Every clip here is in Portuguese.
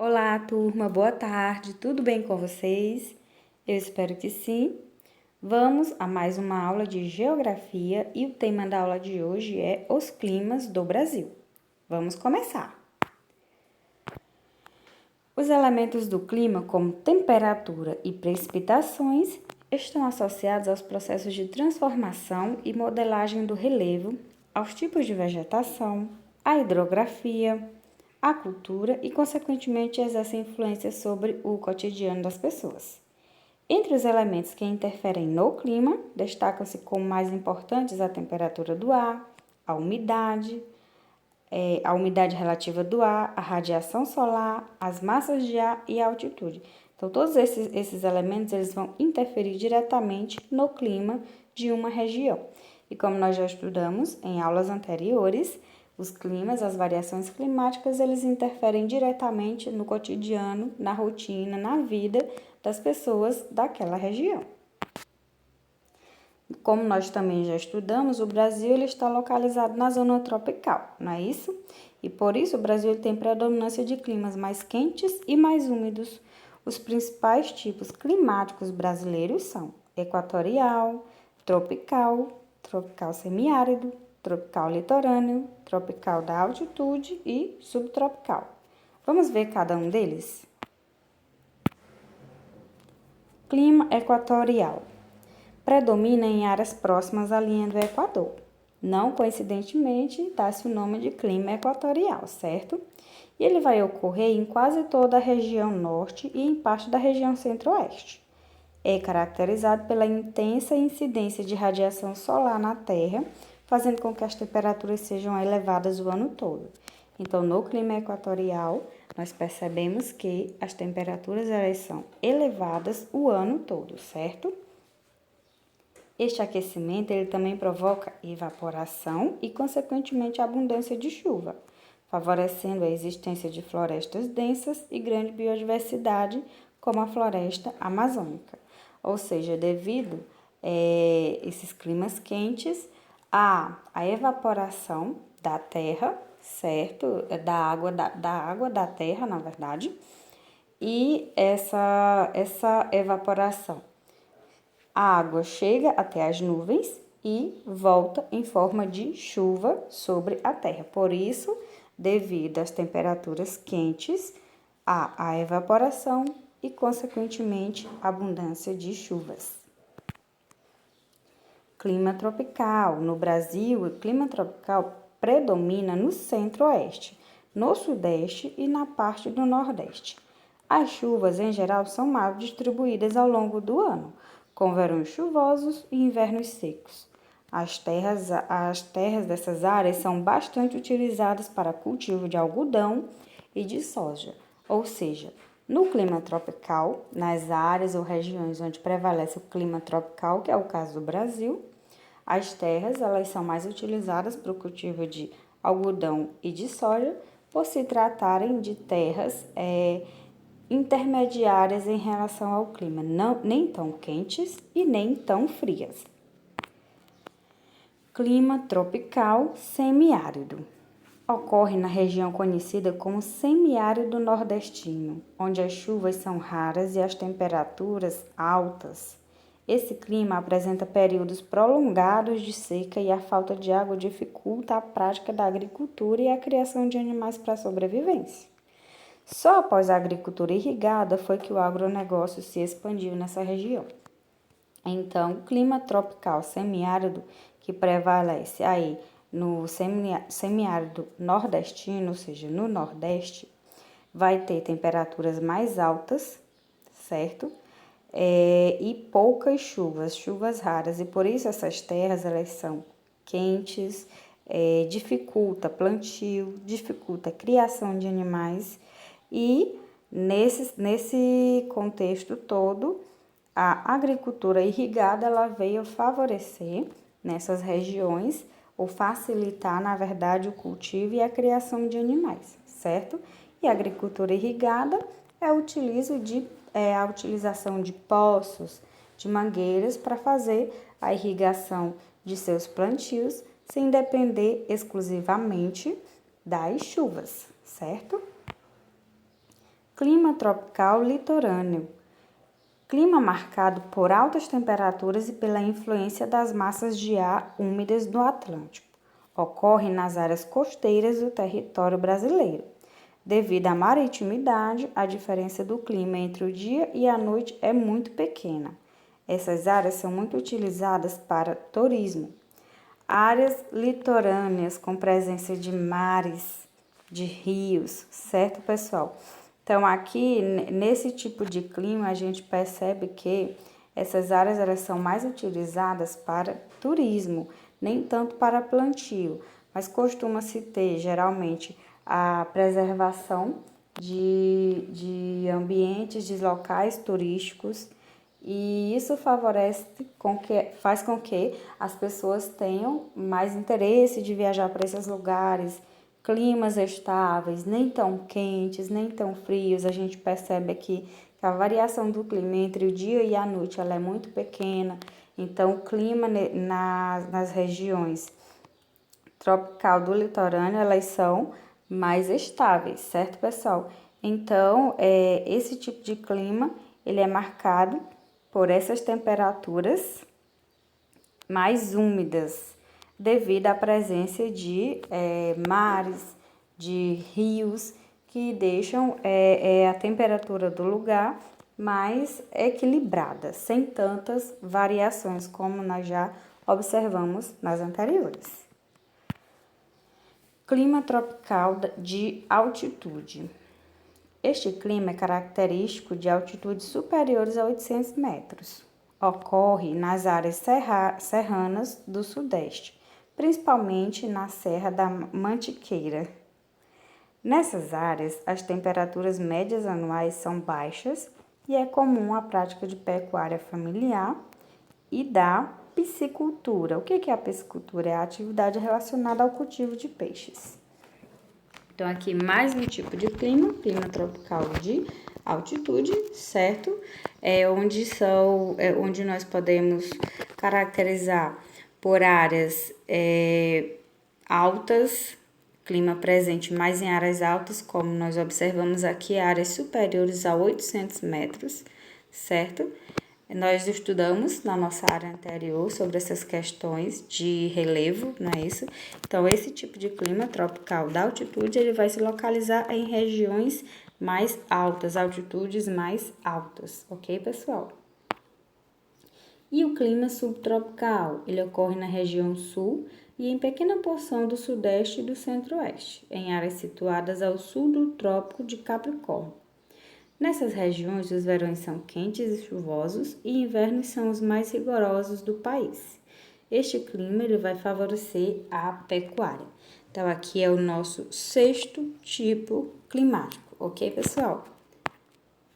Olá, turma, boa tarde, tudo bem com vocês? Eu espero que sim. Vamos a mais uma aula de geografia e o tema da aula de hoje é os climas do Brasil. Vamos começar. Os elementos do clima, como temperatura e precipitações, estão associados aos processos de transformação e modelagem do relevo, aos tipos de vegetação, à hidrografia, à cultura e, consequentemente, exercem influência sobre o cotidiano das pessoas. Entre os elementos que interferem no clima, destacam-se como mais importantes a temperatura do ar, a umidade relativa do ar, a radiação solar, as massas de ar e a altitude. Então, todos esses elementos eles vão interferir diretamente no clima de uma região. E como nós já estudamos em aulas anteriores, os climas, as variações climáticas, eles interferem diretamente no cotidiano, na rotina, na vida das pessoas daquela região. Como nós também já estudamos, o Brasil ele está localizado na zona tropical, não é isso? E por isso o Brasil tem predominância de climas mais quentes e mais úmidos. Os principais tipos climáticos brasileiros são equatorial, tropical semiárido, tropical litorâneo, tropical da altitude e subtropical. Vamos ver cada um deles? Clima equatorial. Predomina em áreas próximas à linha do Equador. Não coincidentemente, dá-se o nome de clima equatorial, certo? E ele vai ocorrer em quase toda a região norte e em parte da região centro-oeste. É caracterizado pela intensa incidência de radiação solar na Terra, fazendo com que as temperaturas sejam elevadas o ano todo. Então, no clima equatorial, nós percebemos que as temperaturas elas são elevadas o ano todo, certo? Este aquecimento ele também provoca evaporação e, consequentemente, abundância de chuva, favorecendo a existência de florestas densas e grande biodiversidade, como a floresta amazônica. Ou seja, devido a esses climas quentes, a evaporação da terra, certo? Da água da terra, na verdade, e essa evaporação a água chega até as nuvens e volta em forma de chuva sobre a terra. Por isso, devido às temperaturas quentes, há a evaporação e, consequentemente, abundância de chuvas. Clima tropical. No Brasil, o clima tropical predomina no centro-oeste, no sudeste e na parte do nordeste. As chuvas, em geral, são mal distribuídas ao longo do ano, com verões chuvosos e invernos secos. As terras dessas áreas são bastante utilizadas para cultivo de algodão e de soja, ou seja, no clima tropical, nas áreas ou regiões onde prevalece o clima tropical, que é o caso do Brasil, as terras elas são mais utilizadas para o cultivo de algodão e de soja, por se tratarem de terras intermediárias em relação ao clima, nem tão quentes e nem tão frias. Clima tropical semiárido. Ocorre na região conhecida como semiárido nordestino, onde as chuvas são raras e as temperaturas altas. Esse clima apresenta períodos prolongados de seca e a falta de água dificulta a prática da agricultura e a criação de animais para a sobrevivência. Só após a agricultura irrigada foi que o agronegócio se expandiu nessa região. Então, o clima tropical semiárido, que prevalece aí no semiárido nordestino, ou seja, no Nordeste, vai ter temperaturas mais altas, certo? E poucas chuvas raras, e por isso essas terras elas são quentes, dificulta plantio, dificulta a criação de animais e nesse contexto todo, a agricultura irrigada ela veio favorecer nessas regiões ou facilitar, na verdade, o cultivo e a criação de animais, certo? E a agricultura irrigada é a utilização de poços, de mangueiras para fazer a irrigação de seus plantios sem depender exclusivamente das chuvas, certo? Clima tropical litorâneo. Clima marcado por altas temperaturas e pela influência das massas de ar úmidas do Atlântico. Ocorre nas áreas costeiras do território brasileiro. Devido à maritimidade, a diferença do clima entre o dia e a noite é muito pequena. Essas áreas são muito utilizadas para turismo. Áreas litorâneas com presença de mares, de rios, certo, pessoal? Então, aqui, nesse tipo de clima, a gente percebe que essas áreas elas são mais utilizadas para turismo, nem tanto para plantio, mas costuma-se ter, geralmente, a preservação de ambientes, de locais turísticos, e isso faz com que as pessoas tenham mais interesse de viajar para esses lugares, climas estáveis, nem tão quentes, nem tão frios. A gente percebe aqui que a variação do clima entre o dia e a noite ela é muito pequena. Então, o clima nas regiões tropical do litorâneo, elas são mais estáveis, certo, pessoal? Então, esse tipo de clima, ele é marcado por essas temperaturas mais úmidas, devido à presença de mares, de rios, que deixam a temperatura do lugar mais equilibrada, sem tantas variações como nós já observamos nas anteriores. Clima tropical de altitude. Este clima é característico de altitudes superiores a 800 metros. Ocorre nas áreas serranas do Sudeste, principalmente na Serra da Mantiqueira. Nessas áreas, as temperaturas médias anuais são baixas e é comum a prática de pecuária familiar e da piscicultura. O que é a piscicultura? É a atividade relacionada ao cultivo de peixes. Então, aqui mais um tipo de clima tropical de altitude, certo? Onde nós podemos caracterizar por áreas altas, clima presente mais em áreas altas, como nós observamos aqui, áreas superiores a 800 metros, certo? Nós estudamos na nossa área anterior sobre essas questões de relevo, não é isso? Então, esse tipo de clima tropical da altitude, ele vai se localizar em regiões mais altas, altitudes mais altas, ok, pessoal? E o clima subtropical, ele ocorre na região sul e em pequena porção do sudeste e do centro-oeste, em áreas situadas ao sul do Trópico de Capricórnio. Nessas regiões, os verões são quentes e chuvosos e invernos são os mais rigorosos do país. Este clima ele vai favorecer a pecuária. Então, aqui é o nosso 6º tipo climático, ok, pessoal?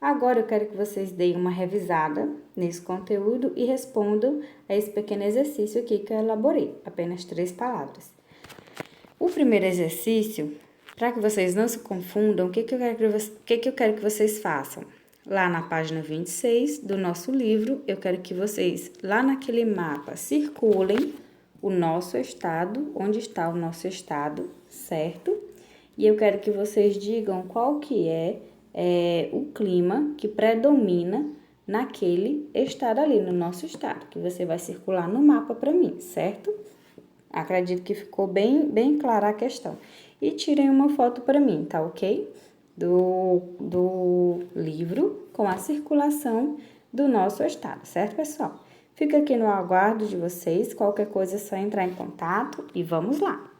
Agora, eu quero que vocês deem uma revisada nesse conteúdo e respondam a esse pequeno exercício aqui que eu elaborei, apenas 3 palavras. O primeiro exercício, para que vocês não se confundam, o que eu quero que vocês façam? Lá na página 26 do nosso livro, eu quero que vocês, lá naquele mapa, circulem o nosso estado, onde está o nosso estado, certo? E eu quero que vocês digam qual que é o clima que predomina naquele estado ali, no nosso estado, que você vai circular no mapa para mim, certo? Acredito que ficou bem clara a questão. E tirem uma foto para mim, tá ok? Do livro com a circulação do nosso estado, certo, pessoal? Fica aqui no aguardo de vocês, qualquer coisa é só entrar em contato e vamos lá!